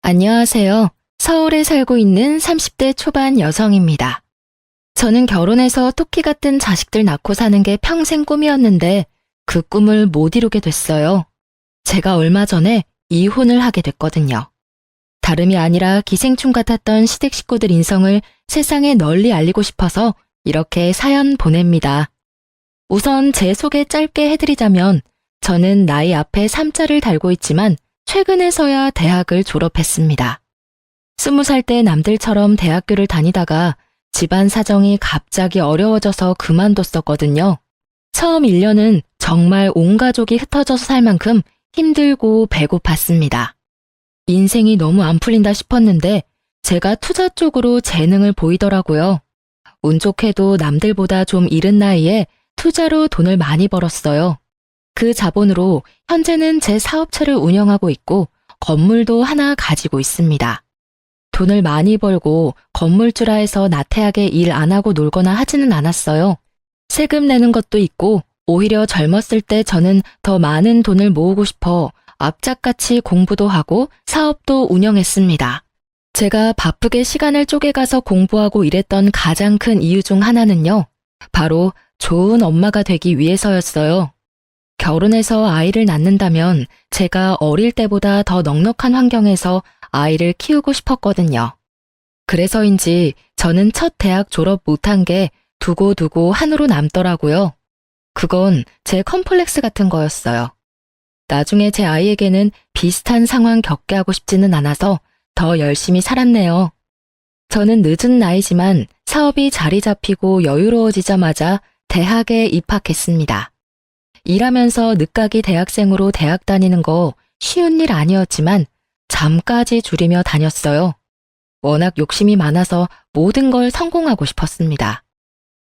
안녕하세요. 서울에 살고 있는 30대 초반 여성입니다. 저는 결혼해서 토끼 같은 자식들 낳고 사는 게 평생 꿈이었는데 그 꿈을 못 이루게 됐어요. 제가 얼마 전에 이혼을 하게 됐거든요. 다름이 아니라 기생충 같았던 시댁 식구들 인성을 세상에 널리 알리고 싶어서 이렇게 사연 보냅니다. 우선 제 소개 짧게 해드리자면 저는 나이 앞에 3자를 달고 있지만 최근에서야 대학을 졸업했습니다. 20살 때 남들처럼 대학교를 다니다가 집안 사정이 갑자기 어려워져서 그만뒀었거든요. 처음 1년은 정말 온 가족이 흩어져서 살 만큼 힘들고 배고팠습니다. 인생이 너무 안 풀린다 싶었는데 제가 투자 쪽으로 재능을 보이더라고요. 운 좋게도 남들보다 좀 이른 나이에 투자로 돈을 많이 벌었어요. 그 자본으로 현재는 제 사업체를 운영하고 있고 건물도 하나 가지고 있습니다. 돈을 많이 벌고 건물주라 해서 나태하게 일 안 하고 놀거나 하지는 않았어요. 세금 내는 것도 있고 오히려 젊었을 때 저는 더 많은 돈을 모으고 싶어 악착같이 공부도 하고 사업도 운영했습니다. 제가 바쁘게 시간을 쪼개가서 공부하고 일했던 가장 큰 이유 중 하나는요. 바로 좋은 엄마가 되기 위해서였어요. 결혼해서 아이를 낳는다면 제가 어릴 때보다 더 넉넉한 환경에서 아이를 키우고 싶었거든요. 그래서인지 저는 첫 대학 졸업 못한 게 두고두고 한으로 남더라고요. 그건 제 컴플렉스 같은 거였어요. 나중에 제 아이에게는 비슷한 상황 겪게 하고 싶지는 않아서 더 열심히 살았네요. 저는 늦은 나이지만 사업이 자리 잡히고 여유로워지자마자 대학에 입학했습니다. 일하면서 늦가기 대학생으로 대학 다니는 거 쉬운 일 아니었지만 잠까지 줄이며 다녔어요. 워낙 욕심이 많아서 모든 걸 성공하고 싶었습니다.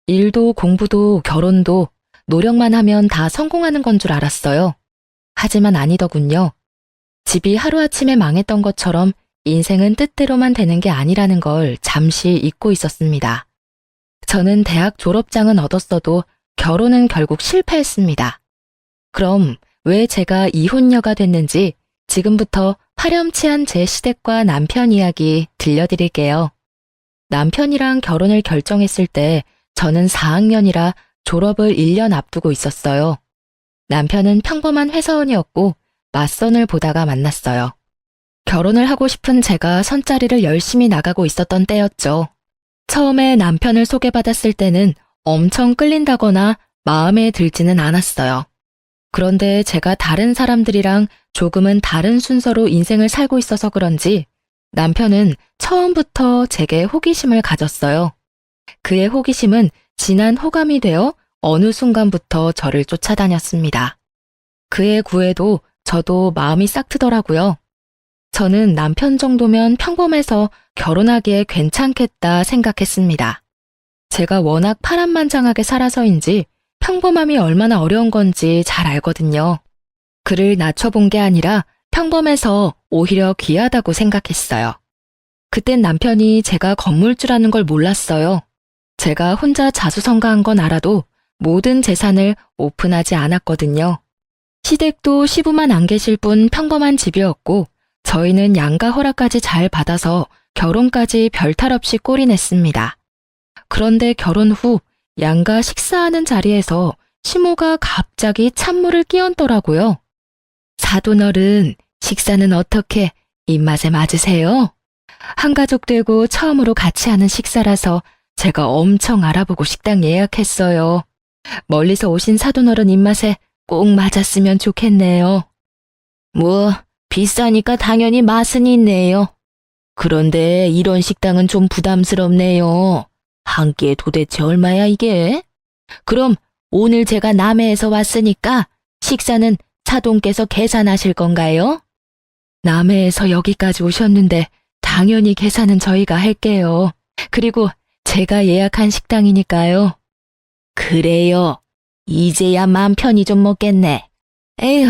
일도 공부도 결혼도 노력만 하면 다 성공하는 건 줄 알았어요. 하지만 아니더군요. 집이 하루아침에 망했던 것처럼 인생은 뜻대로만 되는 게 아니라는 걸 잠시 잊고 있었습니다. 저는 대학 졸업장은 얻었어도 결혼은 결국 실패했습니다. 그럼 왜 제가 이혼녀가 됐는지 지금부터 파렴치한 제 시댁과 남편 이야기 들려드릴게요. 남편이랑 결혼을 결정했을 때 저는 4학년이라 졸업을 1년 앞두고 있었어요. 남편은 평범한 회사원이었고 맞선을 보다가 만났어요. 결혼을 하고 싶은 제가 선자리를 열심히 나가고 있었던 때였죠. 처음에 남편을 소개받았을 때는 엄청 끌린다거나 마음에 들지는 않았어요. 그런데 제가 다른 사람들이랑 조금은 다른 순서로 인생을 살고 있어서 그런지 남편은 처음부터 제게 호기심을 가졌어요. 그의 호기심은 진한 호감이 되어 어느 순간부터 저를 쫓아다녔습니다. 그의 구애도 저도 마음이 싹 트더라고요. 저는 남편 정도면 평범해서 결혼하기에 괜찮겠다 생각했습니다. 제가 워낙 파란만장하게 살아서인지 평범함이 얼마나 어려운 건지 잘 알거든요. 그를 낮춰본 게 아니라 평범해서 오히려 귀하다고 생각했어요. 그땐 남편이 제가 건물주라는 걸 몰랐어요. 제가 혼자 자수성가한 건 알아도 모든 재산을 오픈하지 않았거든요. 시댁도 시부만 안 계실 뿐 평범한 집이었고 저희는 양가 허락까지 잘 받아서 결혼까지 별탈 없이 꼴이 냈습니다. 그런데 결혼 후 양가 식사하는 자리에서 시모가 갑자기 찬물을 끼얹더라고요. 사돈어른, 식사는 어떻게 입맛에 맞으세요? 한가족 되고 처음으로 같이 하는 식사라서 제가 엄청 알아보고 식당 예약했어요. 멀리서 오신 사돈어른 입맛에 꼭 맞았으면 좋겠네요. 뭐, 비싸니까 당연히 맛은 있네요. 그런데 이런 식당은 좀 부담스럽네요. 한 끼에 도대체 얼마야 이게? 그럼 오늘 제가 남해에서 왔으니까 식사는 사돈께서 계산하실 건가요? 남해에서 여기까지 오셨는데 당연히 계산은 저희가 할게요. 그리고 제가 예약한 식당이니까요. 그래요. 이제야 맘 편히 좀 먹겠네. 에휴,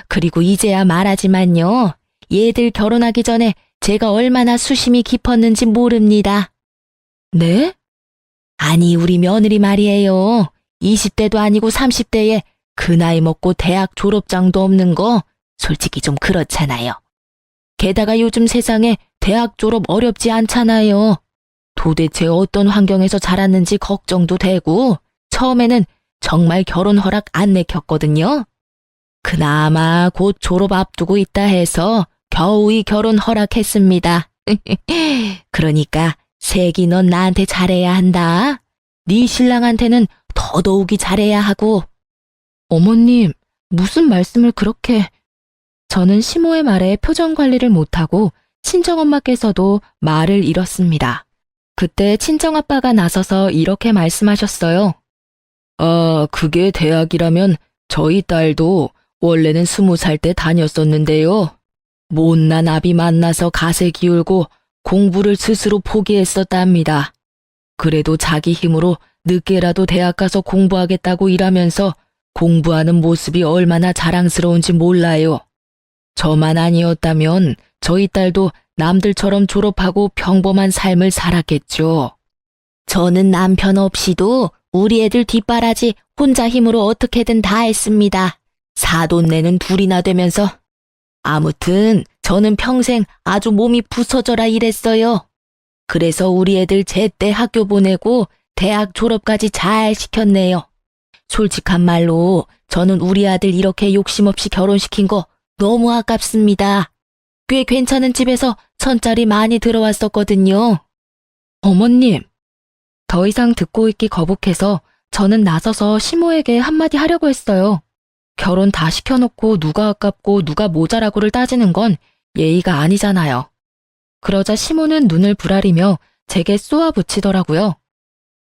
그리고 이제야 말하지만요. 얘들 결혼하기 전에 제가 얼마나 수심이 깊었는지 모릅니다. 네? 아니, 우리 며느리 말이에요. 20대도 아니고 30대에 그 나이 먹고 대학 졸업장도 없는 거 솔직히 좀 그렇잖아요. 게다가 요즘 세상에 대학 졸업 어렵지 않잖아요. 도대체 어떤 환경에서 자랐는지 걱정도 되고 처음에는 정말 결혼 허락 안 내켰거든요. 그나마 곧 졸업 앞두고 있다 해서 겨우이 결혼 허락했습니다. 그러니까 세기 넌 나한테 잘해야 한다. 네 신랑한테는 더더욱이 잘해야 하고. 어머님, 무슨 말씀을 그렇게... 저는 시모의 말에 표정 관리를 못하고 친정엄마께서도 말을 잃었습니다. 그때 친정아빠가 나서서 이렇게 말씀하셨어요. 그게 대학이라면 저희 딸도 원래는 20살 때 다녔었는데요. 못난 아비 만나서 가세 기울고 공부를 스스로 포기했었답니다. 그래도 자기 힘으로 늦게라도 대학 가서 공부하겠다고 일하면서 공부하는 모습이 얼마나 자랑스러운지 몰라요. 저만 아니었다면 저희 딸도 남들처럼 졸업하고 평범한 삶을 살았겠죠. 저는 남편 없이도 우리 애들 뒷바라지 혼자 힘으로 어떻게든 다 했습니다. 사돈내는 둘이나 되면서. 아무튼 저는 평생 아주 몸이 부서져라 일했어요. 그래서 우리 애들 제때 학교 보내고 대학 졸업까지 잘 시켰네요. 솔직한 말로 저는 우리 아들 이렇게 욕심 없이 결혼시킨 거 너무 아깝습니다. 꽤 괜찮은 집에서 천짜리 많이 들어왔었거든요. 어머님, 더 이상 듣고 있기 거북해서 저는 나서서 시모에게 한마디 하려고 했어요. 결혼 다 시켜놓고 누가 아깝고 누가 모자라고를 따지는 건 예의가 아니잖아요. 그러자 시모는 눈을 부라리며 제게 쏘아붙이더라고요.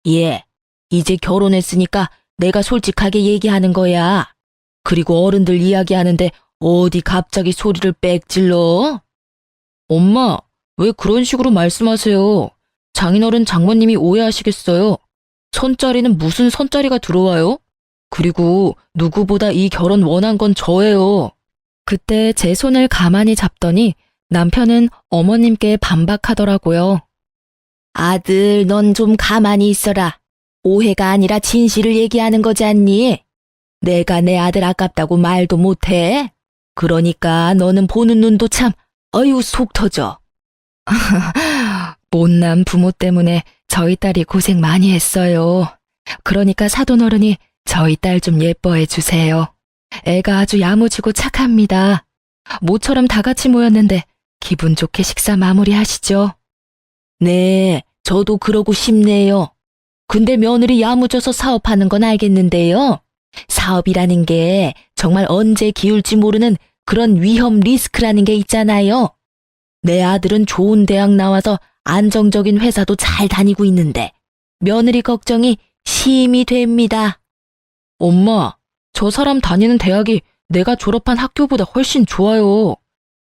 예, 이제 결혼했으니까 내가 솔직하게 얘기하는 거야. 그리고 어른들 이야기하는데 어디 갑자기 소리를 빽 질러? 엄마, 왜 그런 식으로 말씀하세요? 장인어른 장모님이 오해하시겠어요. 선짜리는 무슨 선짜리가 들어와요? 그리고 누구보다 이 결혼 원한 건 저예요. 그때 제 손을 가만히 잡더니 남편은 어머님께 반박하더라고요. 아들, 넌 좀 가만히 있어라. 오해가 아니라 진실을 얘기하는 거지 않니? 내가 내 아들 아깝다고 말도 못해? 그러니까 너는 보는 눈도 참, 어휴, 속 터져. 못난 부모 때문에 저희 딸이 고생 많이 했어요. 그러니까 사돈어른이 저희 딸 좀 예뻐해 주세요. 애가 아주 야무지고 착합니다. 모처럼 다 같이 모였는데 기분 좋게 식사 마무리하시죠. 네, 저도 그러고 싶네요. 근데 며느리 야무져서 사업하는 건 알겠는데요. 사업이라는 게 정말 언제 기울지 모르는 그런 위험 리스크라는 게 있잖아요. 내 아들은 좋은 대학 나와서 안정적인 회사도 잘 다니고 있는데 며느리 걱정이 심히 됩니다. 엄마, 저 사람 다니는 대학이 내가 졸업한 학교보다 훨씬 좋아요.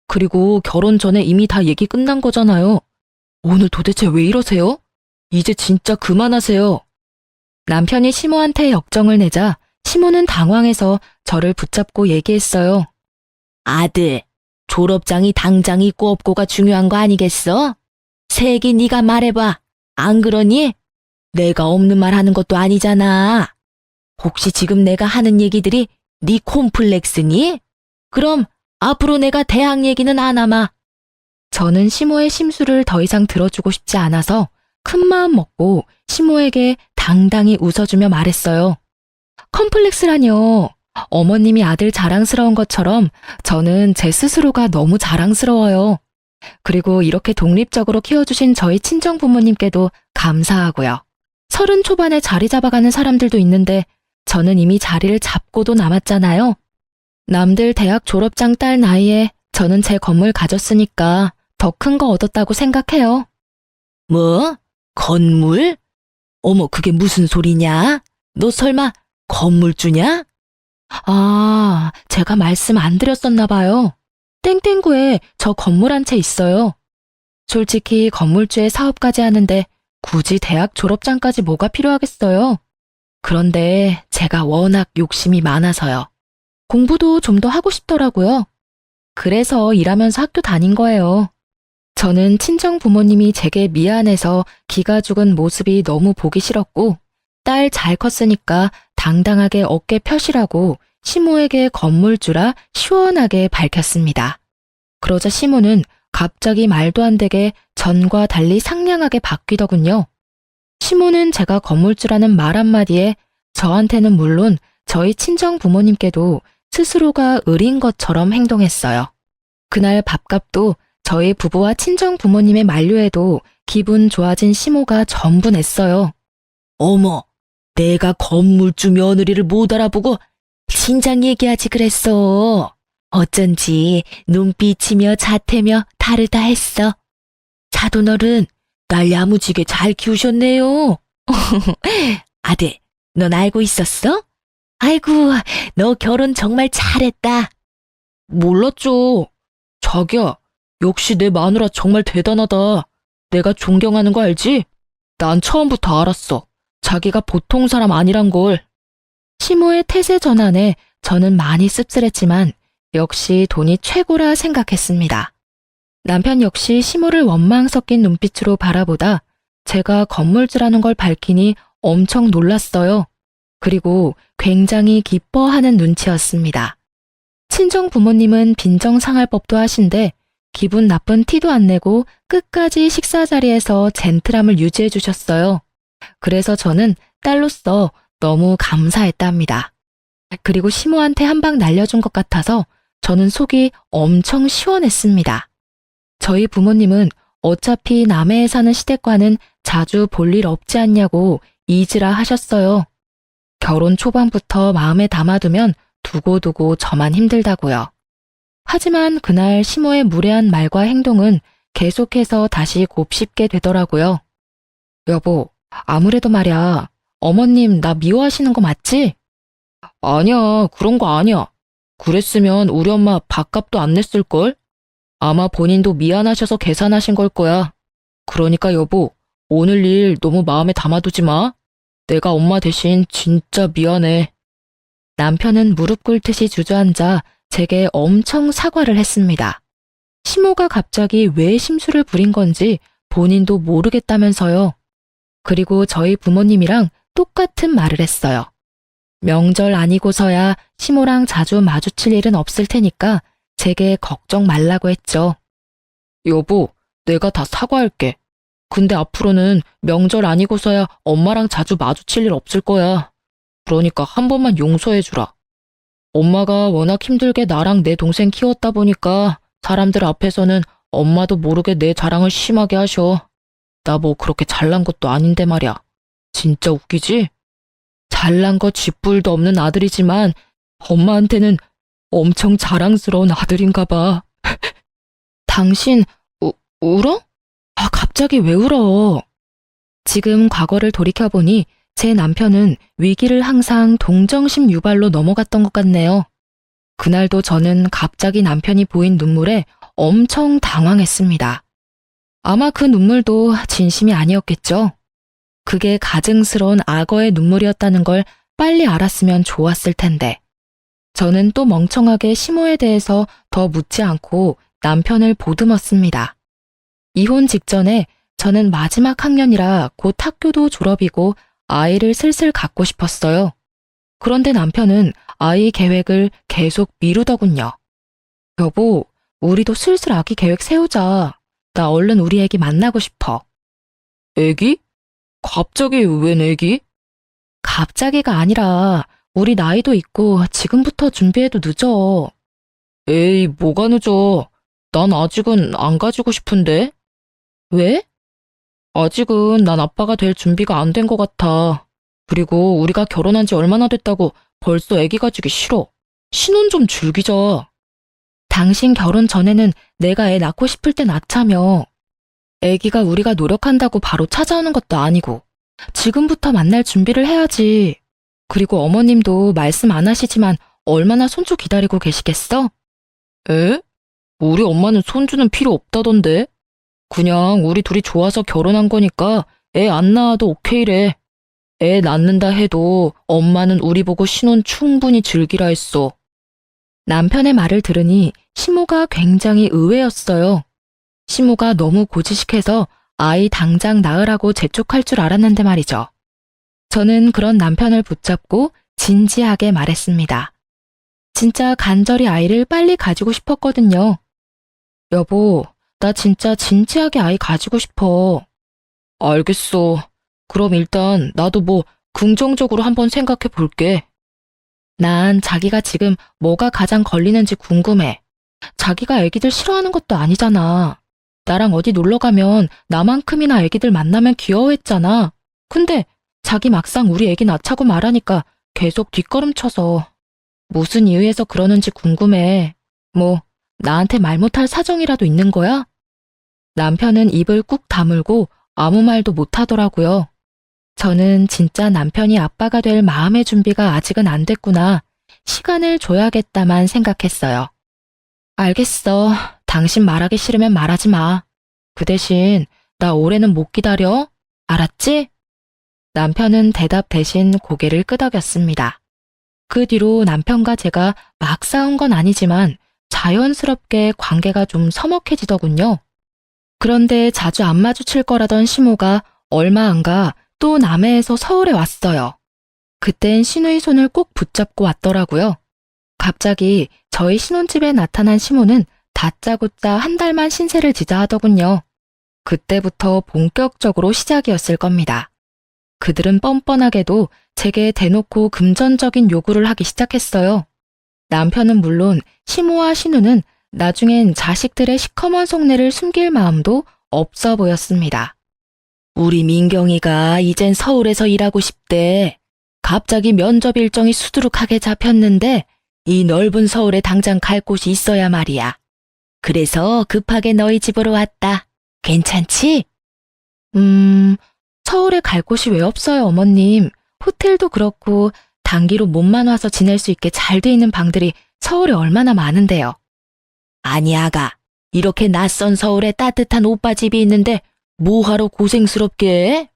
그리고 결혼 전에 이미 다 얘기 끝난 거잖아요. 오늘 도대체 왜 이러세요? 이제 진짜 그만하세요. 남편이 시모한테 역정을 내자 시모는 당황해서 저를 붙잡고 얘기했어요. 아들, 졸업장이 당장 있고 없고가 중요한 거 아니겠어? 세기 네가 말해봐. 안 그러니? 내가 없는 말 하는 것도 아니잖아. 혹시 지금 내가 하는 얘기들이 네 콤플렉스니? 그럼 앞으로 내가 대학 얘기는 안 하마. 저는 시모의 심수를 더 이상 들어주고 싶지 않아서 큰 마음 먹고 시모에게 당당히 웃어주며 말했어요. 컴플렉스라뇨. 어머님이 아들 자랑스러운 것처럼 저는 제 스스로가 너무 자랑스러워요. 그리고 이렇게 독립적으로 키워주신 저희 친정 부모님께도 감사하고요. 30 초반에 자리 잡아가는 사람들도 있는데 저는 이미 자리를 잡고도 남았잖아요. 남들 대학 졸업장 딸 나이에 저는 제 건물 가졌으니까 더 큰 거 얻었다고 생각해요. 뭐? 건물? 어머, 그게 무슨 소리냐? 너 설마 건물주냐? 아, 제가 말씀 안 드렸었나 봐요. 땡땡구에 저 건물 한 채 있어요. 솔직히 건물주의 사업까지 하는데 굳이 대학 졸업장까지 뭐가 필요하겠어요. 그런데 제가 워낙 욕심이 많아서요. 공부도 좀 더 하고 싶더라고요. 그래서 일하면서 학교 다닌 거예요. 저는 친정 부모님이 제게 미안해서 기가 죽은 모습이 너무 보기 싫었고 딸 잘 컸으니까 당당하게 어깨 펴시라고 시모에게 건물주라 시원하게 밝혔습니다. 그러자 시모는 갑자기 말도 안 되게 전과 달리 상냥하게 바뀌더군요. 시모는 제가 건물주라는 말 한마디에 저한테는 물론 저희 친정 부모님께도 스스로가 을인 것처럼 행동했어요. 그날 밥값도 저희 부부와 친정 부모님의 만류에도 기분 좋아진 시모가 전부 냈어요. 어머, 내가 건물주 며느리를 못 알아보고 진작 얘기하지 그랬어. 어쩐지 눈빛이며 자태며 다르다 했어. 사돈어른, 날 야무지게 잘 키우셨네요. 아들, 넌 알고 있었어? 아이고, 너 결혼 정말 잘했다. 몰랐죠. 자기야, 역시 내 마누라 정말 대단하다. 내가 존경하는 거 알지? 난 처음부터 알았어. 자기가 보통 사람 아니란 걸. 시모의 태세 전환에 저는 많이 씁쓸했지만 역시 돈이 최고라 생각했습니다. 남편 역시 시모를 원망 섞인 눈빛으로 바라보다 제가 건물주라는 걸 밝히니 엄청 놀랐어요. 그리고 굉장히 기뻐하는 눈치였습니다. 친정 부모님은 빈정상할 법도 하신데 기분 나쁜 티도 안 내고 끝까지 식사 자리에서 젠틀함을 유지해 주셨어요. 그래서 저는 딸로서 너무 감사했답니다. 그리고 시모한테 한 방 날려준 것 같아서 저는 속이 엄청 시원했습니다. 저희 부모님은 어차피 남해에 사는 시댁과는 자주 볼 일 없지 않냐고 이지라 하셨어요. 결혼 초반부터 마음에 담아두면 두고두고 저만 힘들다고요. 하지만 그날 시모의 무례한 말과 행동은 계속해서 다시 곱씹게 되더라고요. 여보, 아무래도 말야, 어머님 나 미워하시는 거 맞지? 아니야, 그런 거 아니야. 그랬으면 우리 엄마 밥값도 안 냈을걸? 아마 본인도 미안하셔서 계산하신 걸 거야. 그러니까 여보, 오늘 일 너무 마음에 담아두지 마. 내가 엄마 대신 진짜 미안해. 남편은 무릎 꿇듯이 주저앉아 제게 엄청 사과를 했습니다. 시모가 갑자기 왜 심술을 부린 건지 본인도 모르겠다면서요. 그리고 저희 부모님이랑 똑같은 말을 했어요. 명절 아니고서야 시모랑 자주 마주칠 일은 없을 테니까 제게 걱정 말라고 했죠. 여보, 내가 다 사과할게. 근데 앞으로는 명절 아니고서야 엄마랑 자주 마주칠 일 없을 거야. 그러니까 한 번만 용서해주라. 엄마가 워낙 힘들게 나랑 내 동생 키웠다 보니까 사람들 앞에서는 엄마도 모르게 내 자랑을 심하게 하셔. 나 뭐 그렇게 잘난 것도 아닌데 말이야. 진짜 웃기지? 잘난 거 쥐뿔도 없는 아들이지만 엄마한테는 엄청 자랑스러운 아들인가 봐. 당신 울어? 아, 갑자기 왜 울어? 지금 과거를 돌이켜보니 제 남편은 위기를 항상 동정심 유발로 넘어갔던 것 같네요. 그날도 저는 갑자기 남편이 보인 눈물에 엄청 당황했습니다. 아마 그 눈물도 진심이 아니었겠죠. 그게 가증스러운 악어의 눈물이었다는 걸 빨리 알았으면 좋았을 텐데. 저는 또 멍청하게 시모에 대해서 더 묻지 않고 남편을 보듬었습니다. 이혼 직전에 저는 마지막 학년이라 곧 학교도 졸업이고 아이를 슬슬 갖고 싶었어요. 그런데 남편은 아이 계획을 계속 미루더군요. 여보, 우리도 슬슬 아기 계획 세우자. 나 얼른 우리 애기 만나고 싶어. 애기? 갑자기 웬 애기? 갑자기가 아니라 우리 나이도 있고 지금부터 준비해도 늦어. 에이, 뭐가 늦어. 난 아직은 안 가지고 싶은데. 왜? 아직은 난 아빠가 될 준비가 안 된 것 같아. 그리고 우리가 결혼한 지 얼마나 됐다고 벌써 애기 가지기 싫어. 신혼 좀 즐기자. 당신 결혼 전에는 내가 애 낳고 싶을 때 낳자며. 애기가 우리가 노력한다고 바로 찾아오는 것도 아니고 지금부터 만날 준비를 해야지. 그리고 어머님도 말씀 안 하시지만 얼마나 손주 기다리고 계시겠어? 에? 우리 엄마는 손주는 필요 없다던데? 그냥 우리 둘이 좋아서 결혼한 거니까 애 안 낳아도 오케이래. 애 낳는다 해도 엄마는 우리 보고 신혼 충분히 즐기라 했어. 남편의 말을 들으니 시모가 굉장히 의외였어요. 시모가 너무 고지식해서 아이 당장 낳으라고 재촉할 줄 알았는데 말이죠. 저는 그런 남편을 붙잡고 진지하게 말했습니다. 진짜 간절히 아이를 빨리 가지고 싶었거든요. 여보, 나 진짜 진지하게 아이 가지고 싶어. 알겠어. 그럼 일단 나도 뭐 긍정적으로 한번 생각해 볼게. 난 자기가 지금 뭐가 가장 걸리는지 궁금해. 자기가 애기들 싫어하는 것도 아니잖아. 나랑 어디 놀러 가면 나만큼이나 애기들 만나면 귀여워했잖아. 근데 자기 막상 우리 애기 낳자고 말하니까 계속 뒷걸음쳐서 무슨 이유에서 그러는지 궁금해. 뭐 나한테 말 못할 사정이라도 있는 거야? 남편은 입을 꾹 다물고 아무 말도 못하더라고요. 저는 진짜 남편이 아빠가 될 마음의 준비가 아직은 안 됐구나. 시간을 줘야겠다만 생각했어요. 알겠어. 당신 말하기 싫으면 말하지 마. 그 대신 나 올해는 못 기다려. 알았지? 남편은 대답 대신 고개를 끄덕였습니다. 그 뒤로 남편과 제가 막 싸운 건 아니지만 자연스럽게 관계가 좀 서먹해지더군요. 그런데 자주 안 마주칠 거라던 시모가 얼마 안 가 또 남해에서 서울에 왔어요. 그땐 시누이 손을 꼭 붙잡고 왔더라고요. 갑자기 저희 신혼집에 나타난 시모는 다짜고짜 한 달만 신세를 지자 하더군요. 그때부터 본격적으로 시작이었을 겁니다. 그들은 뻔뻔하게도 제게 대놓고 금전적인 요구를 하기 시작했어요. 남편은 물론 시모와 신우는 나중엔 자식들의 시커먼 속내를 숨길 마음도 없어 보였습니다. 우리 민경이가 이젠 서울에서 일하고 싶대. 갑자기 면접 일정이 수두룩하게 잡혔는데 이 넓은 서울에 당장 갈 곳이 있어야 말이야. 그래서 급하게 너희 집으로 왔다. 괜찮지? 서울에 갈 곳이 왜 없어요, 어머님. 호텔도 그렇고 단기로 몸만 와서 지낼 수 있게 잘 돼 있는 방들이 서울에 얼마나 많은데요. 아니, 아가. 이렇게 낯선 서울에 따뜻한 오빠 집이 있는데 뭐하러 고생스럽게 해?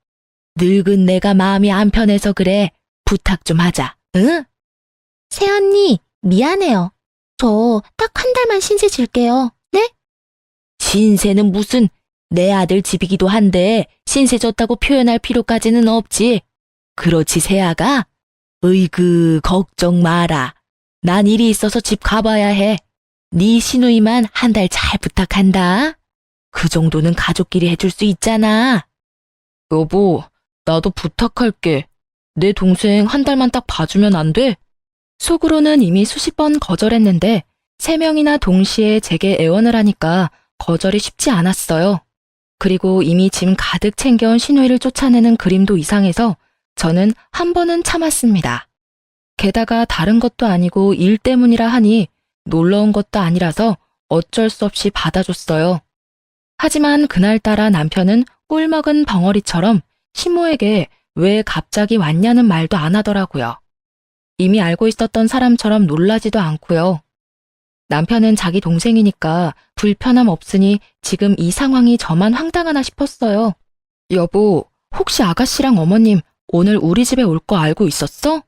늙은 내가 마음이 안 편해서 그래. 부탁 좀 하자, 응? 새언니, 미안해요. 저 딱 한 달만 신세 질게요. 네? 신세는 무슨, 내 아들 집이기도 한데 신세 졌다고 표현할 필요까지는 없지. 그렇지, 새아가? 으이그, 걱정 마라. 난 일이 있어서 집 가봐야 해. 네 시누이만 한 달 잘 부탁한다. 그 정도는 가족끼리 해줄 수 있잖아. 여보, 나도 부탁할게. 내 동생 한 달만 딱 봐주면 안 돼? 속으로는 이미 수십 번 거절했는데 3명이나 동시에 제게 애원을 하니까 거절이 쉽지 않았어요. 그리고 이미 짐 가득 챙겨온 시누이를 쫓아내는 그림도 이상해서 저는 한 번은 참았습니다. 게다가 다른 것도 아니고 일 때문이라 하니 놀러 온 것도 아니라서 어쩔 수 없이 받아줬어요. 하지만 그날따라 남편은 꿀먹은 벙어리처럼 시모에게 왜 갑자기 왔냐는 말도 안 하더라고요. 이미 알고 있었던 사람처럼 놀라지도 않고요. 남편은 자기 동생이니까 불편함 없으니 지금 이 상황이 저만 황당하나 싶었어요. 여보, 혹시 아가씨랑 어머님 오늘 우리 집에 올 거 알고 있었어?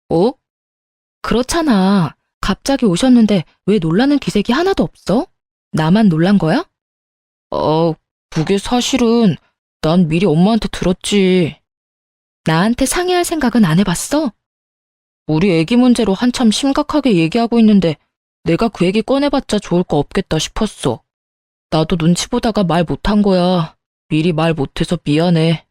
어? 그렇잖아. 갑자기 오셨는데 왜 놀라는 기색이 하나도 없어? 나만 놀란 거야? 그게 사실은 난 미리 엄마한테 들었지. 나한테 상의할 생각은 안 해봤어? 우리 애기 문제로 한참 심각하게 얘기하고 있는데 내가 그 얘기 꺼내봤자 좋을 거 없겠다 싶었어. 나도 눈치 보다가 말 못한 거야. 미리 말 못해서 미안해.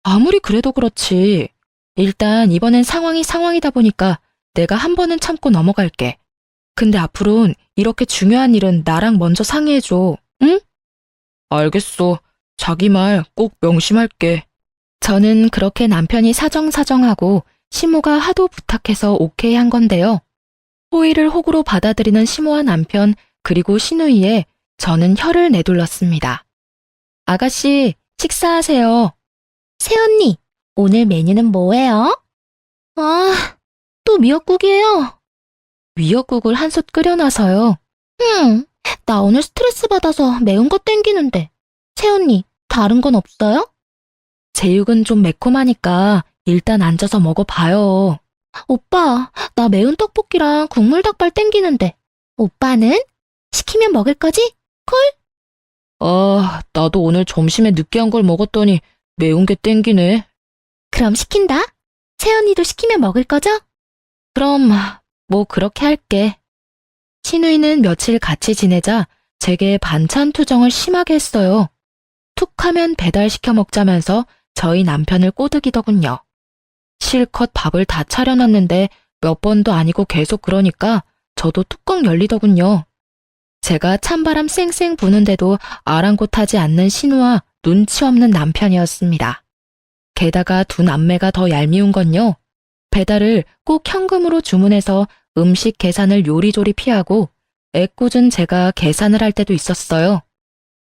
아무리 그래도 그렇지. 일단 이번엔 상황이 상황이다 보니까 내가 한 번은 참고 넘어갈게. 근데 앞으로는 이렇게 중요한 일은 나랑 먼저 상의해줘. 응? 알겠어. 자기 말 꼭 명심할게. 저는 그렇게 남편이 사정사정하고 시모가 하도 부탁해서 오케이 한 건데요. 호의를 호구로 받아들이는 시모와 남편 그리고 시누이에 저는 혀를 내둘렀습니다. 아가씨, 식사하세요. 새언니, 오늘 메뉴는 뭐예요? 아, 또 미역국이에요. 미역국을 한솥 끓여놔서요. 나 오늘 스트레스 받아서 매운 거 땡기는데. 새언니, 다른 건 없어요? 제육은 좀 매콤하니까 일단 앉아서 먹어봐요. 오빠, 나 매운 떡볶이랑 국물 닭발 땡기는데. 오빠는? 시키면 먹을 거지? 나도 오늘 점심에 느끼한 걸 먹었더니 매운 게 땡기네. 그럼 시킨다. 새언니도 시키면 먹을 거죠? 그럼 뭐 그렇게 할게. 시누이는 며칠 같이 지내자 제게 반찬 투정을 심하게 했어요. 툭 하면 배달시켜 먹자면서 저희 남편을 꼬드기더군요. 실컷 밥을 다 차려놨는데 몇 번도 아니고 계속 그러니까 저도 뚜껑 열리더군요. 제가 찬바람 쌩쌩 부는데도 아랑곳하지 않는 신우와 눈치 없는 남편이었습니다. 게다가 두 남매가 더 얄미운 건요. 배달을 꼭 현금으로 주문해서 음식 계산을 요리조리 피하고 애꿎은 제가 계산을 할 때도 있었어요.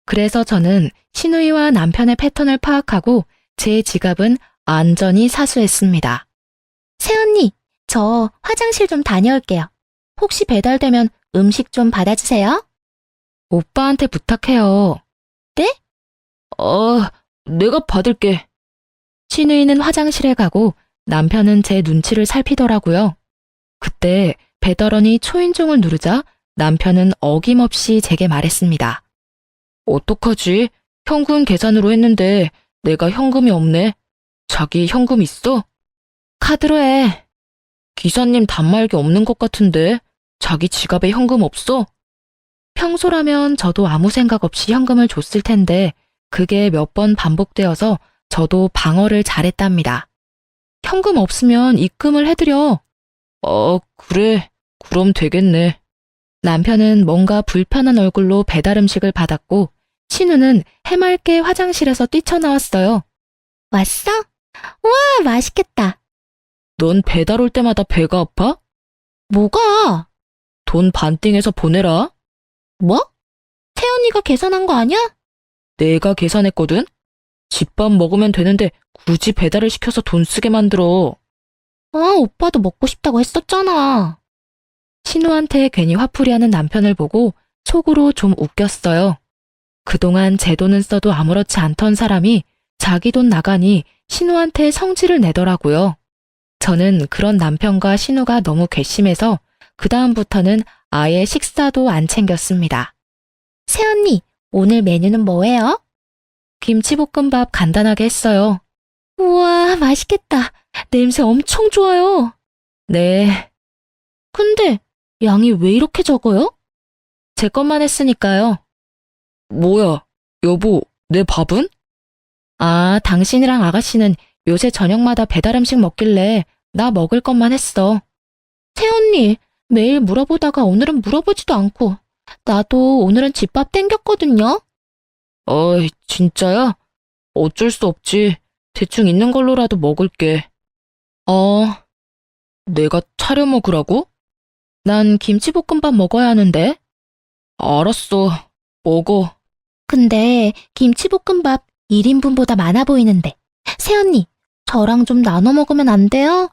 그래서 저는 신우이와 남편의 패턴을 파악하고 제 지갑은 안전히 사수했습니다. 새언니, 저 화장실 좀 다녀올게요. 혹시 배달되면 음식 좀 받아주세요. 오빠한테 부탁해요. 네? 내가 받을게. 신우이는 화장실에 가고 남편은 제 눈치를 살피더라고요. 그때 배달원이 초인종을 누르자 남편은 어김없이 제게 말했습니다. 어떡하지? 현금 계산으로 했는데 내가 현금이 없네. 자기 현금 있어? 카드로 해. 기사님 단말기 없는 것 같은데 자기 지갑에 현금 없어? 평소라면 저도 아무 생각 없이 현금을 줬을 텐데 그게 몇 번 반복되어서 저도 방어를 잘했답니다. 현금 없으면 입금을 해드려. 그래. 그럼 되겠네. 남편은 뭔가 불편한 얼굴로 배달 음식을 받았고 신우는 해맑게 화장실에서 뛰쳐나왔어요. 왔어? 우와, 맛있겠다. 넌 배달 올 때마다 배가 아파? 뭐가? 돈 반띵해서 보내라. 뭐? 새언니가 계산한 거 아니야? 내가 계산했거든? 집밥 먹으면 되는데 굳이 배달을 시켜서 돈 쓰게 만들어. 오빠도 먹고 싶다고 했었잖아. 신우한테 괜히 화풀이하는 남편을 보고 속으로 좀 웃겼어요. 그동안 제 돈은 써도 아무렇지 않던 사람이 자기 돈 나가니 신우한테 성질을 내더라고요. 저는 그런 남편과 신우가 너무 괘씸해서 그다음부터는 아예 식사도 안 챙겼습니다. 새언니, 오늘 메뉴는 뭐예요? 김치볶음밥 간단하게 했어요. 우와, 맛있겠다. 냄새 엄청 좋아요. 네, 근데 양이 왜 이렇게 적어요? 제 것만 했으니까요. 뭐야, 여보, 내 밥은? 당신이랑 아가씨는 요새 저녁마다 배달 음식 먹길래 나 먹을 것만 했어. 새언니, 매일 물어보다가 오늘은 물어보지도 않고 나도 오늘은 집밥 땡겼거든요. 진짜야? 어쩔 수 없지. 대충 있는 걸로라도 먹을게. 내가 차려 먹으라고? 난 김치볶음밥 먹어야 하는데. 알았어, 먹어. 근데 김치볶음밥 1인분보다 많아 보이는데. 새언니, 저랑 좀 나눠 먹으면 안 돼요?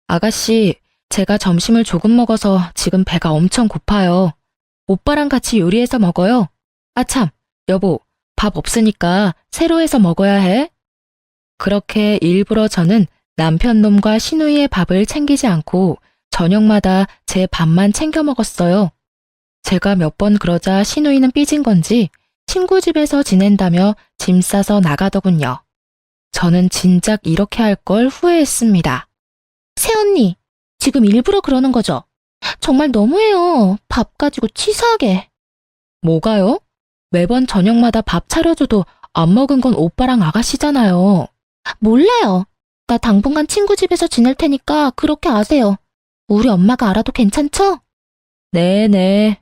아가씨, 제가 점심을 조금 먹어서 지금 배가 엄청 고파요. 오빠랑 같이 요리해서 먹어요. 아참, 여보, 밥 없으니까 새로 해서 먹어야 해. 그렇게 일부러 저는 남편 놈과 신우이의 밥을 챙기지 않고 저녁마다 제 밥만 챙겨 먹었어요. 제가 몇 번 그러자 신우이는 삐진 건지 친구 집에서 지낸다며 짐 싸서 나가더군요. 저는 진작 이렇게 할 걸 후회했습니다. 새언니, 지금 일부러 그러는 거죠? 정말 너무해요. 밥 가지고 치사하게. 뭐가요? 매번 저녁마다 밥 차려줘도 안 먹은 건 오빠랑 아가씨잖아요. 몰라요. 나 당분간 친구 집에서 지낼 테니까 그렇게 아세요. 우리 엄마가 알아도 괜찮죠? 네네.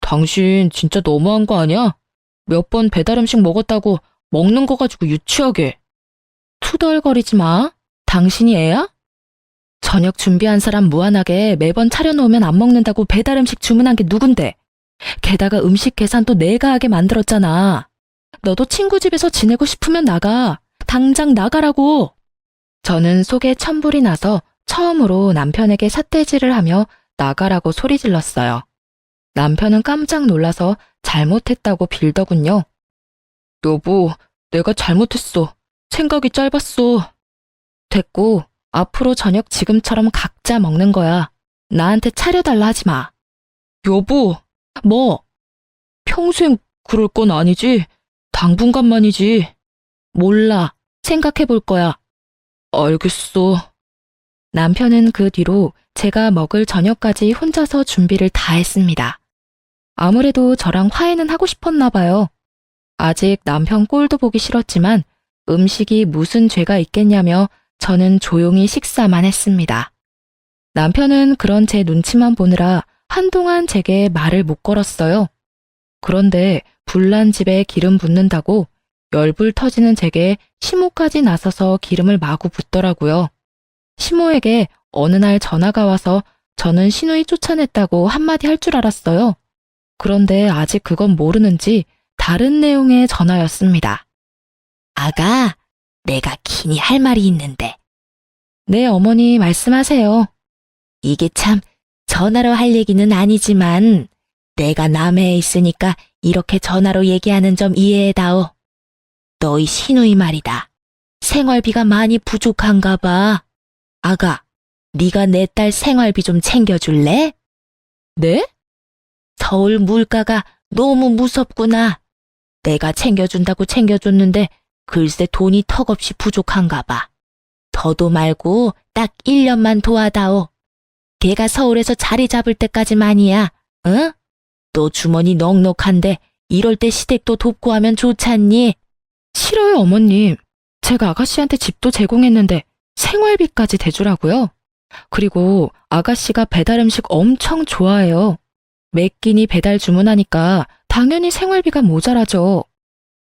당신 진짜 너무한 거 아니야? 몇 번 배달 음식 먹었다고 먹는 거 가지고 유치하게. 투덜거리지 마. 당신이 애야? 저녁 준비한 사람 무한하게 매번 차려놓으면 안 먹는다고 배달 음식 주문한 게 누군데? 게다가 음식 계산도 내가 하게 만들었잖아. 너도 친구 집에서 지내고 싶으면 나가. 당장 나가라고. 저는 속에 천불이 나서 처음으로 남편에게 삿대질을 하며 나가라고 소리 질렀어요. 남편은 깜짝 놀라서 잘못했다고 빌더군요. 여보, 내가 잘못했어. 생각이 짧았어. 됐고, 앞으로 저녁 지금처럼 각자 먹는 거야. 나한테 차려달라 하지 마. 여보, 뭐? 평생 그럴 건 아니지? 당분간만이지. 몰라. 생각해 볼 거야. 알겠어. 남편은 그 뒤로 제가 먹을 저녁까지 혼자서 준비를 다 했습니다. 아무래도 저랑 화해는 하고 싶었나 봐요. 아직 남편 꼴도 보기 싫었지만 음식이 무슨 죄가 있겠냐며 저는 조용히 식사만 했습니다. 남편은 그런 제 눈치만 보느라 한동안 제게 말을 못 걸었어요. 그런데 불난 집에 기름 붓는다고 열불 터지는 제게 시모까지 나서서 기름을 마구 붓더라고요. 시모에게 어느 날 전화가 와서 저는 시누이 쫓아냈다고 한마디 할 줄 알았어요. 그런데 아직 그건 모르는지 다른 내용의 전화였습니다. 아가, 내가 긴히 할 말이 있는데. 네, 어머니 말씀하세요. 이게 참 전화로 할 얘기는 아니지만 내가 남해에 있으니까 이렇게 전화로 얘기하는 점 이해해다오. 너희 시누이 말이다. 생활비가 많이 부족한가 봐. 아가, 네가 내 딸 생활비 좀 챙겨줄래? 네? 서울 물가가 너무 무섭구나. 내가 챙겨준다고 챙겨줬는데 글쎄 돈이 턱없이 부족한가 봐. 더도 말고 딱 1년만 도와다오. 걔가 서울에서 자리 잡을 때까지만이야. 응? 너 주머니 넉넉한데 이럴 때 시댁도 돕고 하면 좋잖니? 싫어요, 어머님. 제가 아가씨한테 집도 제공했는데 생활비까지 대주라고요? 그리고 아가씨가 배달 음식 엄청 좋아해요. 매 끼니 배달 주문하니까 당연히 생활비가 모자라죠.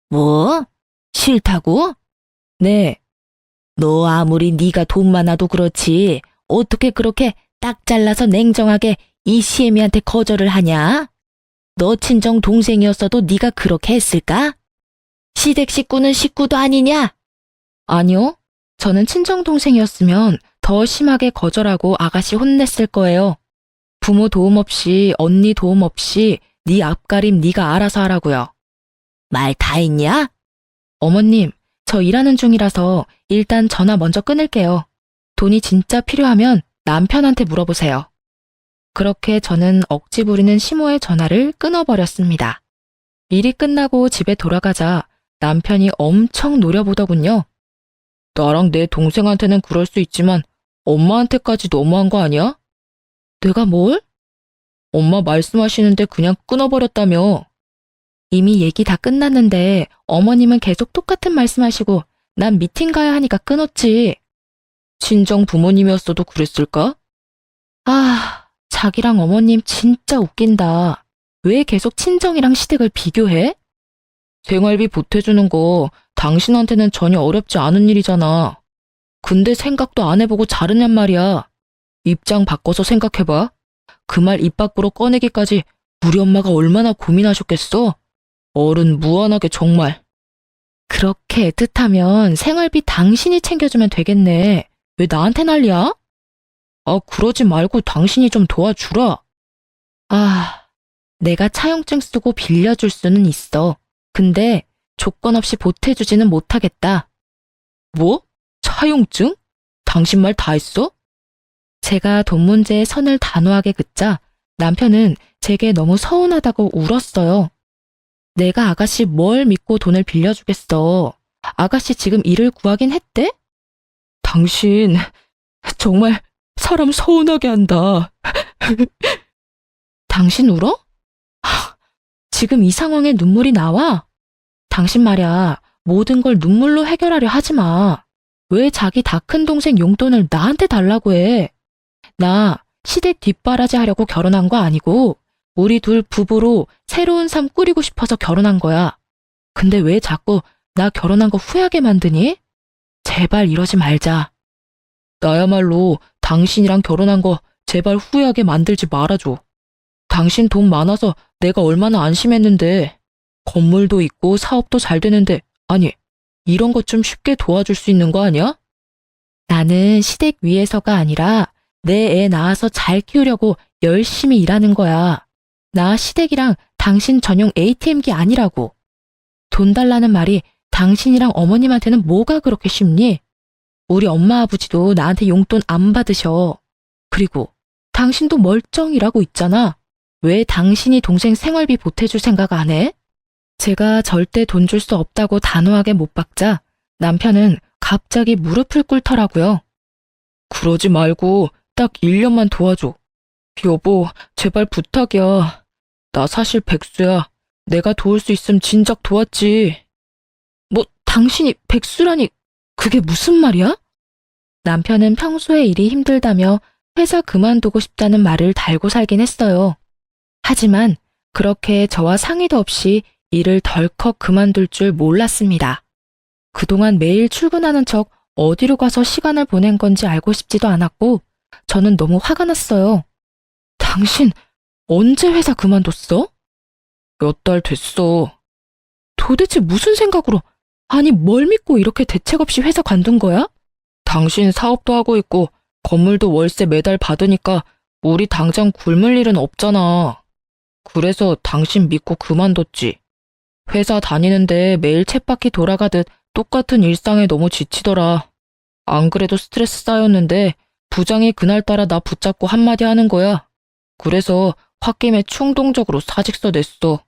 뭐? 싫다고? 네, 너 아무리 네가 돈 많아도 그렇지 어떻게 그렇게 딱 잘라서 냉정하게 이 시애미한테 거절을 하냐? 너 친정 동생이었어도 네가 그렇게 했을까? 시댁 식구는 식구도 아니냐? 아니요. 저는 친정동생이었으면 더 심하게 거절하고 아가씨 혼냈을 거예요. 부모 도움 없이, 언니 도움 없이 네 앞가림 네가 알아서 하라고요. 말 다 했냐? 어머님, 저 일하는 중이라서 일단 전화 먼저 끊을게요. 돈이 진짜 필요하면 남편한테 물어보세요. 그렇게 저는 억지 부리는 시모의 전화를 끊어버렸습니다. 일이 끝나고 집에 돌아가자 남편이 엄청 노려보더군요. 나랑 내 동생한테는 그럴 수 있지만 엄마한테까지 너무한 거 아니야? 내가 뭘? 엄마 말씀하시는데 그냥 끊어버렸다며. 이미 얘기 다 끝났는데 어머님은 계속 똑같은 말씀하시고 난 미팅 가야 하니까 끊었지. 친정 부모님이었어도 그랬을까? 아, 자기랑 어머님 진짜 웃긴다. 왜 계속 친정이랑 시댁을 비교해? 생활비 보태주는 거 당신한테는 전혀 어렵지 않은 일이잖아. 근데 생각도 안 해보고 자르냔 말이야. 입장 바꿔서 생각해봐. 그 말 입 밖으로 꺼내기까지 우리 엄마가 얼마나 고민하셨겠어? 어른 무안하게 정말. 그렇게 애틋하면 생활비 당신이 챙겨주면 되겠네. 왜 나한테 난리야? 아, 그러지 말고 당신이 좀 도와주라. 아, 내가 차용증 쓰고 빌려줄 수는 있어. 근데 조건 없이 보태주지는 못하겠다. 뭐? 차용증? 당신 말 다 했어? 제가 돈 문제에 선을 단호하게 긋자 남편은 제게 너무 서운하다고 울었어요. 내가 아가씨 뭘 믿고 돈을 빌려주겠어. 아가씨 지금 일을 구하긴 했대? 당신 정말 사람 서운하게 한다. 당신 울어? 하, 지금 이 상황에 눈물이 나와? 당신 말야 모든 걸 눈물로 해결하려 하지 마. 왜 자기 다 큰 동생 용돈을 나한테 달라고 해? 나 시댁 뒷바라지 하려고 결혼한 거 아니고 우리 둘 부부로 새로운 삶 꾸리고 싶어서 결혼한 거야. 근데 왜 자꾸 나 결혼한 거 후회하게 만드니? 제발 이러지 말자. 나야말로 당신이랑 결혼한 거 제발 후회하게 만들지 말아줘. 당신 돈 많아서 내가 얼마나 안심했는데. 건물도 있고 사업도 잘 되는데 아니 이런 것 좀 쉽게 도와줄 수 있는 거 아니야? 나는 시댁 위해서가 아니라 내 애 낳아서 잘 키우려고 열심히 일하는 거야. 나 시댁이랑 당신 전용 ATM기 아니라고. 돈 달라는 말이 당신이랑 어머님한테는 뭐가 그렇게 쉽니? 우리 엄마 아버지도 나한테 용돈 안 받으셔. 그리고 당신도 멀쩡이라고 있잖아. 왜 당신이 동생 생활비 보태줄 생각 안 해? 제가 절대 돈 줄 수 없다고 단호하게 못 박자 남편은 갑자기 무릎을 꿇더라고요. 그러지 말고 딱 1년만 도와줘. 여보, 제발 부탁이야. 나 사실 백수야. 내가 도울 수 있으면 진작 도왔지. 뭐, 당신이 백수라니, 그게 무슨 말이야? 남편은 평소에 일이 힘들다며 회사 그만두고 싶다는 말을 달고 살긴 했어요. 하지만 그렇게 저와 상의도 없이 일을 덜컥 그만둘 줄 몰랐습니다. 그동안 매일 출근하는 척 어디로 가서 시간을 보낸 건지 알고 싶지도 않았고 저는 너무 화가 났어요. 당신 언제 회사 그만뒀어? 몇 달 됐어. 도대체 무슨 생각으로, 아니 뭘 믿고 이렇게 대책 없이 회사 관둔 거야? 당신 사업도 하고 있고 건물도 월세 매달 받으니까 우리 당장 굶을 일은 없잖아. 그래서 당신 믿고 그만뒀지. 회사 다니는데 매일 쳇바퀴 돌아가듯 똑같은 일상에 너무 지치더라. 안 그래도 스트레스 쌓였는데 부장이 그날따라 나 붙잡고 한마디 하는 거야. 그래서 홧김에 충동적으로 사직서 냈어.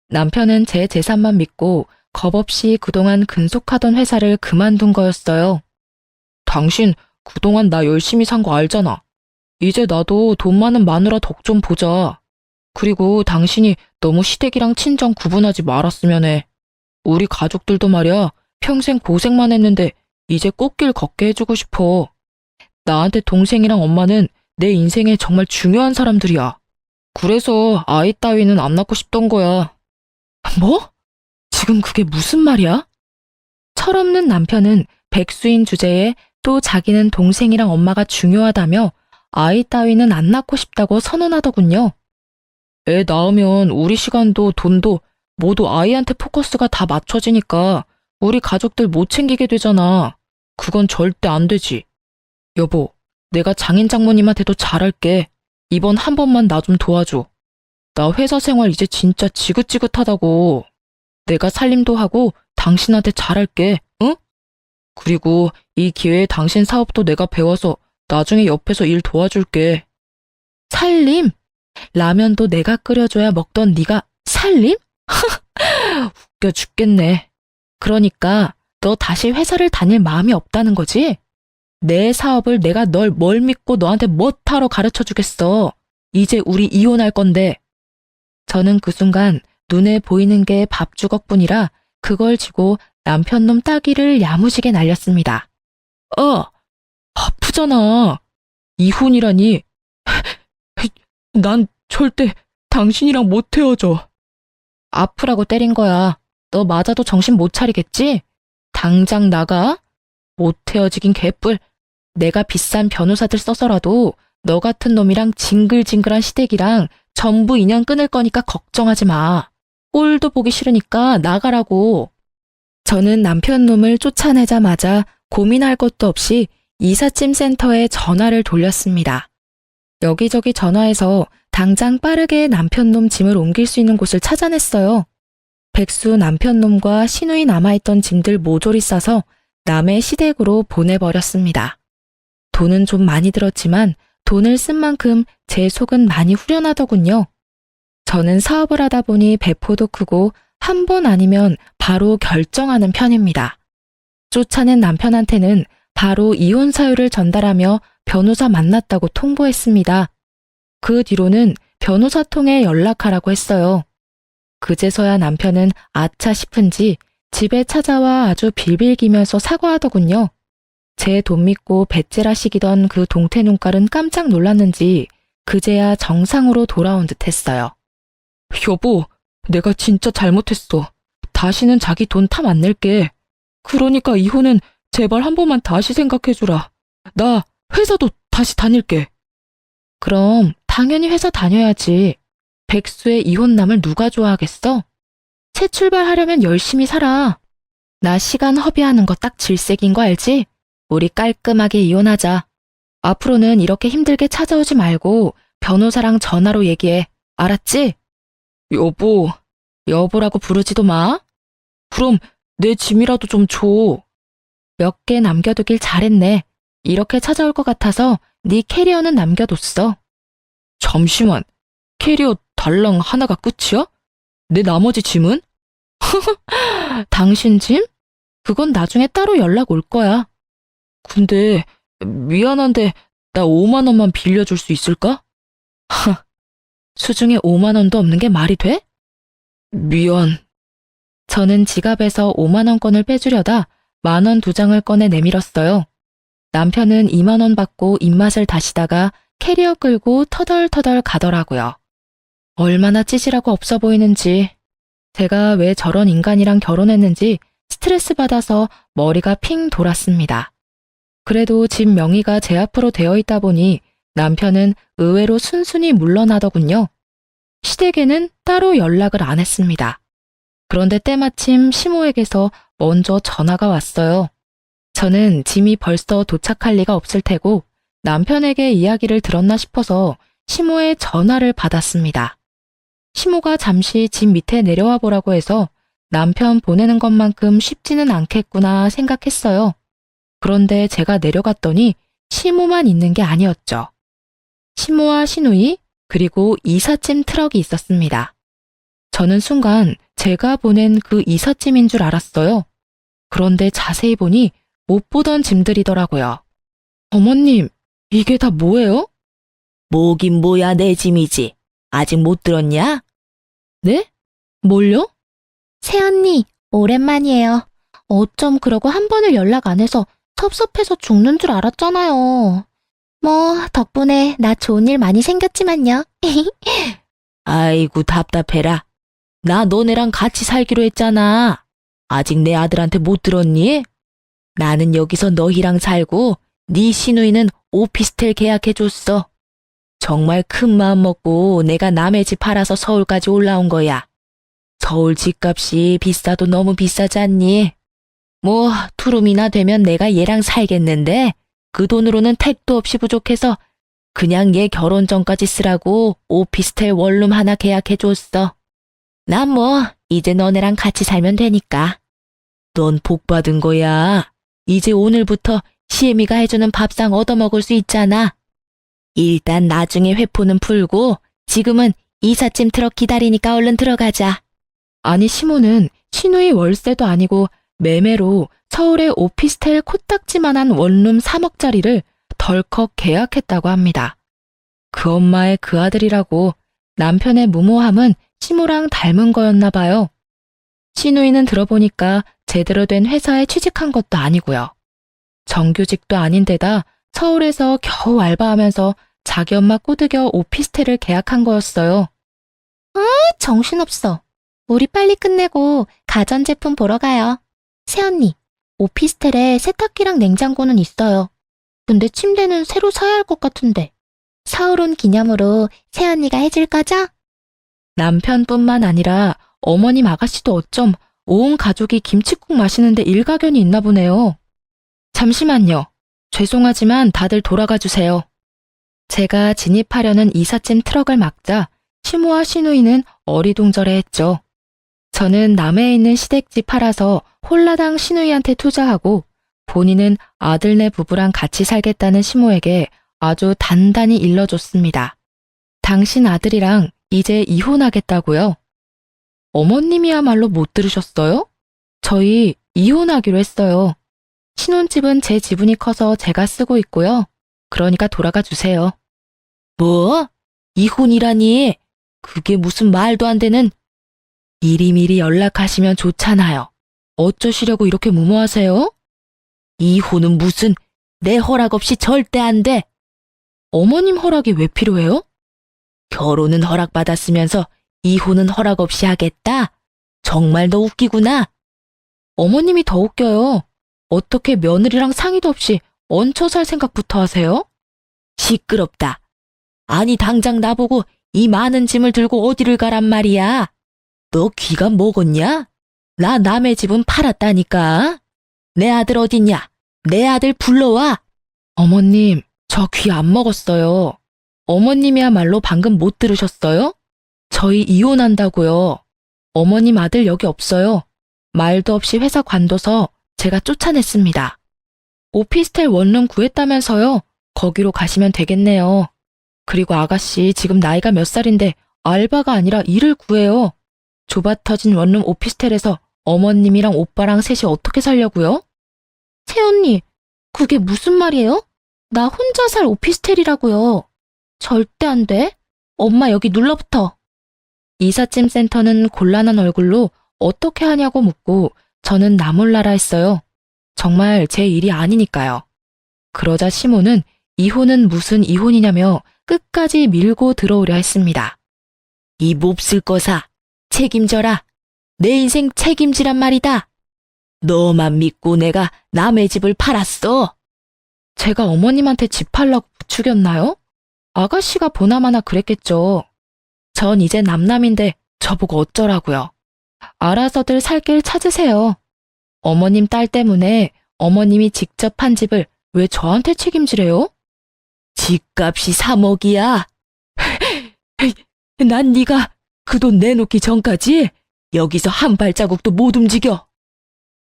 남편은 제 재산만 믿고 겁없이 그동안 근속하던 회사를 그만둔 거였어요. 당신 그동안 나 열심히 산 거 알잖아. 이제 나도 돈 많은 마누라 덕 좀 보자. 그리고 당신이 너무 시댁이랑 친정 구분하지 말았으면 해. 우리 가족들도 말이야, 평생 고생만 했는데 이제 꽃길 걷게 해주고 싶어. 나한테 동생이랑 엄마는 내 인생에 정말 중요한 사람들이야. 그래서 아이 따위는 안 낳고 싶던 거야. 뭐? 지금 그게 무슨 말이야? 철없는 남편은 백수인 주제에 또 자기는 동생이랑 엄마가 중요하다며 아이 따위는 안 낳고 싶다고 선언하더군요. 애 낳으면 우리 시간도 돈도 모두 아이한테 포커스가 다 맞춰지니까 우리 가족들 못 챙기게 되잖아. 그건 절대 안 되지. 여보, 내가 장인 장모님한테도 잘할게. 이번 한 번만 나 좀 도와줘. 나 회사 생활 이제 진짜 지긋지긋하다고. 내가 살림도 하고 당신한테 잘할게, 응? 그리고 이 기회에 당신 사업도 내가 배워서 나중에 옆에서 일 도와줄게. 살림? 라면도 내가 끓여줘야 먹던 네가 살림? 웃겨 죽겠네. 그러니까 너 다시 회사를 다닐 마음이 없다는 거지? 내 사업을 내가 널 뭘 믿고 너한테 못하러 가르쳐 주겠어. 이제 우리 이혼할 건데. 저는 그 순간 눈에 보이는 게 밥주걱뿐이라 그걸 쥐고 남편놈 따귀를 야무지게 날렸습니다. 아프잖아. 이혼이라니. 난 절대 당신이랑 못 헤어져. 아프라고 때린 거야. 너 맞아도 정신 못 차리겠지? 당장 나가. 못 헤어지긴 개뿔. 내가 비싼 변호사들 써서라도 너 같은 놈이랑 징글징글한 시댁이랑 전부 인연 끊을 거니까 걱정하지 마. 꼴도 보기 싫으니까 나가라고. 저는 남편 놈을 쫓아내자마자 고민할 것도 없이 이삿짐 센터에 전화를 돌렸습니다. 여기저기 전화해서 당장 빠르게 남편 놈 짐을 옮길 수 있는 곳을 찾아냈어요. 백수 남편 놈과 시누이 남아있던 짐들 모조리 싸서 남의 시댁으로 보내버렸습니다. 돈은 좀 많이 들었지만 돈을 쓴 만큼 제 속은 많이 후련하더군요. 저는 사업을 하다 보니 배포도 크고 한 번 아니면 바로 결정하는 편입니다. 쫓아낸 남편한테는 바로 이혼 사유를 전달하며 변호사 만났다고 통보했습니다. 그 뒤로는 변호사 통해 연락하라고 했어요. 그제서야 남편은 아차 싶은지 집에 찾아와 아주 빌빌기면서 사과하더군요. 제 돈 믿고 배째라시기던 그 동태 눈깔은 깜짝 놀랐는지 그제야 정상으로 돌아온 듯 했어요. 여보, 내가 진짜 잘못했어. 다시는 자기 돈 탐 안 낼게. 그러니까 이혼은 제발 한 번만 다시 생각해주라. 나 회사도 다시 다닐게. 그럼 당연히 회사 다녀야지. 백수의 이혼남을 누가 좋아하겠어? 새 출발하려면 열심히 살아. 나 시간 허비하는 거 딱 질색인 거 알지? 우리 깔끔하게 이혼하자. 앞으로는 이렇게 힘들게 찾아오지 말고 변호사랑 전화로 얘기해. 알았지? 여보, 여보라고 부르지도 마. 그럼 내 짐이라도 좀 줘. 몇 개 남겨두길 잘했네. 이렇게 찾아올 것 같아서 네 캐리어는 남겨뒀어. 잠시만, 캐리어 달랑 하나가 끝이야? 내 나머지 짐은? 당신 짐? 그건 나중에 따로 연락 올 거야. 근데 미안한데 나 5만 원만 빌려줄 수 있을까? 수중에 5만 원도 없는 게 말이 돼? 미안. 저는 지갑에서 5만 원권을 빼주려다 10,000원 2장을 꺼내 내밀었어요. 남편은 2만 원 받고 입맛을 다시다가 캐리어 끌고 터덜터덜 가더라고요. 얼마나 찌질하고 없어 보이는지, 제가 왜 저런 인간이랑 결혼했는지 스트레스 받아서 머리가 핑 돌았습니다. 그래도 집 명의가 제 앞으로 되어 있다 보니 남편은 의외로 순순히 물러나더군요. 시댁에는 따로 연락을 안 했습니다. 그런데 때마침 시모에게서 먼저 전화가 왔어요. 저는 짐이 벌써 도착할 리가 없을 테고 남편에게 이야기를 들었나 싶어서 시모의 전화를 받았습니다. 시모가 잠시 집 밑에 내려와 보라고 해서 남편 보내는 것만큼 쉽지는 않겠구나 생각했어요. 그런데 제가 내려갔더니 시모만 있는 게 아니었죠. 시모와 시누이 그리고 이삿짐 트럭이 있었습니다. 저는 순간 제가 보낸 그 이삿짐인 줄 알았어요. 그런데 자세히 보니 못 보던 짐들이더라고요. 어머님, 이게 다 뭐예요? 뭐긴 뭐야 내 짐이지. 아직 못 들었냐? 네? 뭘요? 새언니, 오랜만이에요. 어쩜 그러고 한 번을 연락 안 해서 섭섭해서 죽는 줄 알았잖아요. 뭐, 덕분에 나 좋은 일 많이 생겼지만요. 아이고 답답해라. 나 너네랑 같이 살기로 했잖아. 아직 내 아들한테 못 들었니? 나는 여기서 너희랑 살고 네 시누이는 오피스텔 계약해줬어. 정말 큰 마음 먹고 내가 남의 집 팔아서 서울까지 올라온 거야. 서울 집값이 비싸도 너무 비싸지 않니? 뭐 투룸이나 되면 내가 얘랑 살겠는데 그 돈으로는 택도 없이 부족해서 그냥 얘 결혼 전까지 쓰라고 오피스텔 원룸 하나 계약해줬어. 난 뭐 이제 너네랑 같이 살면 되니까. 넌 복 받은 거야. 이제 오늘부터 시애미가 해주는 밥상 얻어먹을 수 있잖아. 일단 나중에 회포는 풀고 지금은 이삿짐 트럭 기다리니까 얼른 들어가자. 아니 시모는 시누이 월세도 아니고 매매로 서울의 오피스텔 코딱지만한 원룸 3억짜리를 덜컥 계약했다고 합니다. 그 엄마의 그 아들이라고 남편의 무모함은 시모랑 닮은 거였나 봐요. 시누이는 들어보니까 제대로 된 회사에 취직한 것도 아니고요. 정규직도 아닌데다 서울에서 겨우 알바하면서 자기 엄마 꼬드겨 오피스텔을 계약한 거였어요. 정신없어. 우리 빨리 끝내고 가전제품 보러 가요. 새언니, 오피스텔에 세탁기랑 냉장고는 있어요. 근데 침대는 새로 사야 할 것 같은데. 서울 온 기념으로 새언니가 해줄 거죠? 남편뿐만 아니라 어머님 아가씨도 어쩜 온 가족이 김칫국 마시는데 일가견이 있나 보네요. 잠시만요. 죄송하지만 다들 돌아가 주세요. 제가 진입하려는 이삿짐 트럭을 막자 시모와 시누이는 어리둥절해했죠. 저는 남해에 있는 시댁집 팔아서 홀라당 시누이한테 투자하고 본인은 아들네 부부랑 같이 살겠다는 시모에게 아주 단단히 일러줬습니다. 당신 아들이랑 이제 이혼하겠다고요? 어머님이야말로 못 들으셨어요? 저희 이혼하기로 했어요. 신혼집은 제 지분이 커서 제가 쓰고 있고요. 그러니까 돌아가 주세요. 뭐? 이혼이라니? 그게 무슨 말도 안 되는... 미리미리 연락하시면 좋잖아요. 어쩌시려고 이렇게 무모하세요? 이혼은 무슨 내 허락 없이 절대 안 돼. 어머님 허락이 왜 필요해요? 결혼은 허락받았으면서 이혼은 허락 없이 하겠다? 정말 너 웃기구나. 어머님이 더 웃겨요. 어떻게 며느리랑 상의도 없이 얹혀 살 생각부터 하세요? 시끄럽다. 아니 당장 나보고 이 많은 짐을 들고 어디를 가란 말이야. 너 귀가 먹었냐? 나 남의 집은 팔았다니까. 내 아들 어딨냐? 내 아들 불러와. 어머님, 저 귀 안 먹었어요. 어머님이야말로 방금 못 들으셨어요? 저희 이혼한다고요. 어머님 아들 여기 없어요. 말도 없이 회사 관둬서 제가 쫓아냈습니다. 오피스텔 원룸 구했다면서요. 거기로 가시면 되겠네요. 그리고 아가씨 지금 나이가 몇 살인데 알바가 아니라 일을 구해요. 좁아 터진 원룸 오피스텔에서 어머님이랑 오빠랑 셋이 어떻게 살려고요? 새언니, 그게 무슨 말이에요? 나 혼자 살 오피스텔이라고요. 절대 안 돼. 엄마 여기 눌러붙어. 이삿짐 센터는 곤란한 얼굴로 어떻게 하냐고 묻고 저는 나 몰라라 했어요. 정말 제 일이 아니니까요. 그러자 시모는 이혼은 무슨 이혼이냐며 끝까지 밀고 들어오려 했습니다. 이 몹쓸 거사, 책임져라. 내 인생 책임지란 말이다. 너만 믿고 내가 남의 집을 팔았어. 제가 어머님한테 집 팔라고 부추겼나요? 아가씨가 보나마나 그랬겠죠. 전 이제 남남인데 저보고 어쩌라고요. 알아서들 살 길 찾으세요. 어머님 딸 때문에 어머님이 직접 판 집을 왜 저한테 책임지래요? 집값이 3억이야. 난 네가 그 돈 내놓기 전까지 여기서 한 발자국도 못 움직여.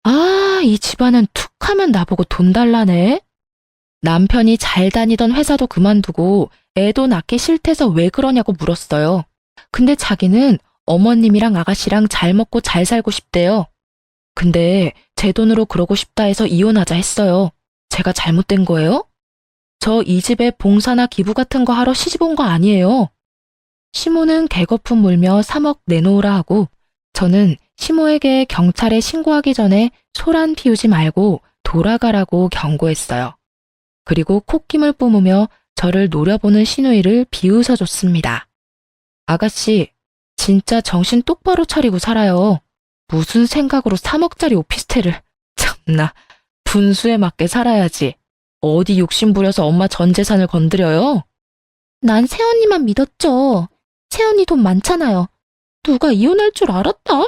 아, 이 집안은 툭 하면 나보고 돈 달라네. 남편이 잘 다니던 회사도 그만두고 애도 낳기 싫대서 왜 그러냐고 물었어요. 근데 자기는 어머님이랑 아가씨랑 잘 먹고 잘 살고 싶대요. 근데 제 돈으로 그러고 싶다 해서 이혼하자 했어요. 제가 잘못된 거예요? 저 이 집에 봉사나 기부 같은 거 하러 시집 온 거 아니에요. 시모는 개거품 물며 3억 내놓으라 하고 저는 시모에게 경찰에 신고하기 전에 소란 피우지 말고 돌아가라고 경고했어요. 그리고 콧김을 뿜으며 저를 노려보는 시누이를 비웃어줬습니다. 아가씨, 진짜 정신 똑바로 차리고 살아요. 무슨 생각으로 3억짜리 오피스텔을. 참나, 분수에 맞게 살아야지. 어디 욕심 부려서 엄마 전 재산을 건드려요? 난 새언니만 믿었죠. 새언니 돈 많잖아요. 누가 이혼할 줄 알았다?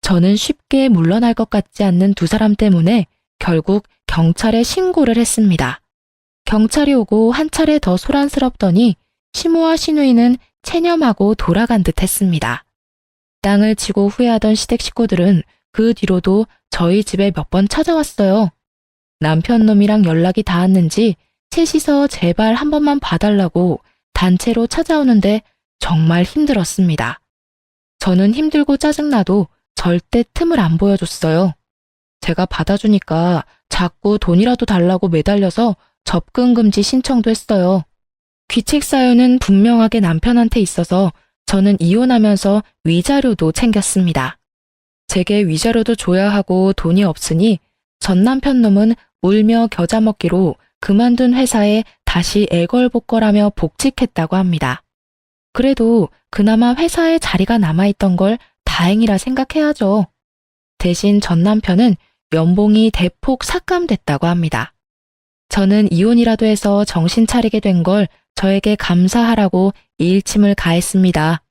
저는 쉽게 물러날 것 같지 않는 두 사람 때문에 결국 경찰에 신고를 했습니다. 경찰이 오고 한 차례 더 소란스럽더니 시모와 시누이는 체념하고 돌아간 듯 했습니다. 땅을 치고 후회하던 시댁 식구들은 그 뒤로도 저희 집에 몇 번 찾아왔어요. 남편 놈이랑 연락이 닿았는지 셋이서 제발 한 번만 봐달라고 단체로 찾아오는데 정말 힘들었습니다. 저는 힘들고 짜증나도 절대 틈을 안 보여줬어요. 제가 받아주니까 자꾸 돈이라도 달라고 매달려서 접근 금지 신청도 했어요. 귀책 사유는 분명하게 남편한테 있어서 저는 이혼하면서 위자료도 챙겼습니다. 제게 위자료도 줘야 하고 돈이 없으니 전 남편 놈은 울며 겨자 먹기로 그만둔 회사에 다시 애걸복걸하며 복직했다고 합니다. 그래도 그나마 회사에 자리가 남아있던 걸 다행이라 생각해야죠. 대신 전 남편은 연봉이 대폭 삭감됐다고 합니다. 저는 이혼이라도 해서 정신 차리게 된 걸 저에게 감사하라고 일침을 가했습니다.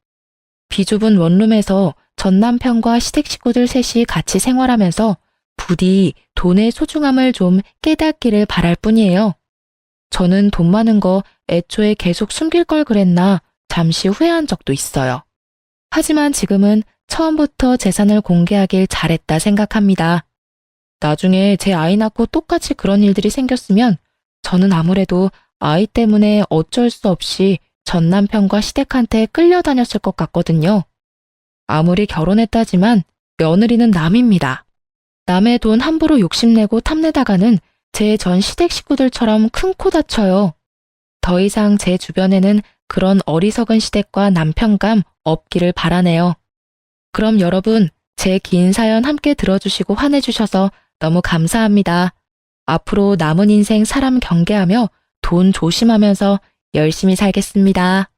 비좁은 원룸에서 전 남편과 시댁 식구들 셋이 같이 생활하면서 부디 돈의 소중함을 좀 깨닫기를 바랄 뿐이에요. 저는 돈 많은 거 애초에 계속 숨길 걸 그랬나 잠시 후회한 적도 있어요. 하지만 지금은 처음부터 재산을 공개하길 잘했다 생각합니다. 나중에 제 아이 낳고 똑같이 그런 일들이 생겼으면 저는 아무래도 아이 때문에 어쩔 수 없이 전 남편과 시댁한테 끌려다녔을 것 같거든요. 아무리 결혼했다지만 며느리는 남입니다. 남의 돈 함부로 욕심내고 탐내다가는 제 전 시댁 식구들처럼 큰 코 다쳐요. 더 이상 제 주변에는 그런 어리석은 시댁과 남편감 없기를 바라네요. 그럼 여러분, 제 긴 사연 함께 들어주시고 환해주셔서 너무 감사합니다. 앞으로 남은 인생 사람 경계하며 돈 조심하면서 열심히 살겠습니다.